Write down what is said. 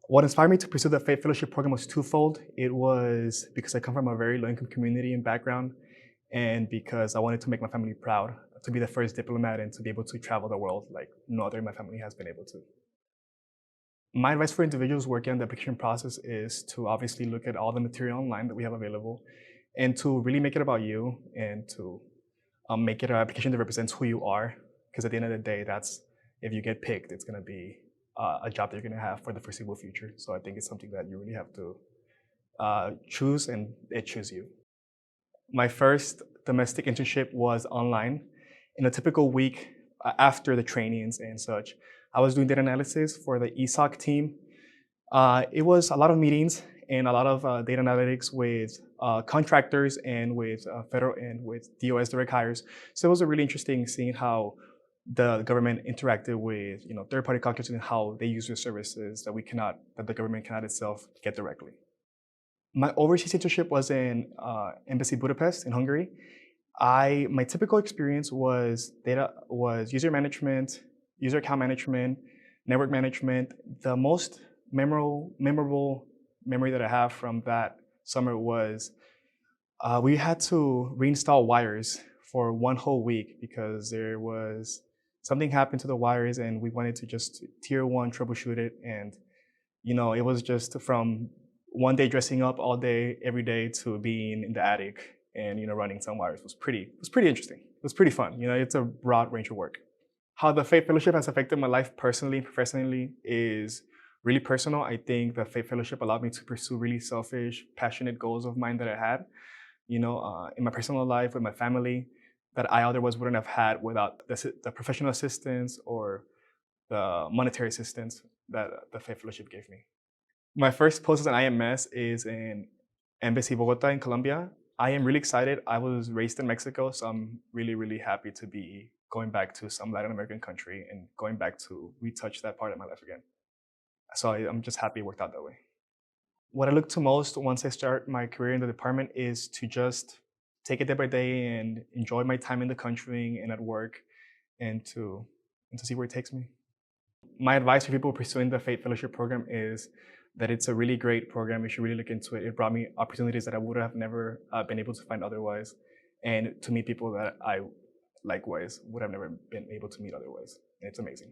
What inspired me to pursue the FAIT Fellowship program was twofold. It was because I come from a very low-income community and background, and because I wanted to make my family proud, to be the first diplomat and to be able to travel the world like no other in my family has been able to. My advice for individuals working on the application process is to obviously look at all the material online that we have available and to really make it about you and to make it an application that represents who you are. Because at the end of the day, that's if you get picked, it's going to be a job that you're going to have for the foreseeable future. So I think it's something that you really have to choose and it choose you. My first domestic internship was online. In a typical week after the trainings and such, I was doing data analysis for the ESOC team. It was a lot of meetings and a lot of data analytics with contractors and with federal and with DOS direct hires. So it was really interesting seeing how the government interacted with third-party contractors and how they use their services that the government cannot itself get directly. My overseas internship was in Embassy Budapest in Hungary. My typical experience was user management, user account management, network management. The most memorable memory that I have from that summer was we had to reinstall wires for one whole week because there was something happened to the wires and we wanted to just tier one troubleshoot it. And it was just from one day dressing up all day, every day to being in the attic and running some wires. It was pretty interesting. It was pretty fun. It's a broad range of work. How the FAIT Fellowship has affected my life personally and professionally is really personal. I think the FAIT Fellowship allowed me to pursue really selfish, passionate goals of mine that I had, in my personal life, with my family, that I otherwise wouldn't have had without the professional assistance or the monetary assistance that the FAIT Fellowship gave me. My first post as an IMS is in Embassy Bogota in Colombia. I am really excited. I was raised in Mexico, so I'm really, really happy to be going back to some Latin American country and going back to retouch that part of my life again. So I'm just happy it worked out that way. What I look to most once I start my career in the department is to just take it day by day and enjoy my time in the country and at work and to see where it takes me. My advice for people pursuing the FAIT Fellowship program is that it's a really great program. You should really look into it. It brought me opportunities that I would have never been able to find otherwise, and to meet people that I likewise would have never been able to meet otherwise. And it's amazing.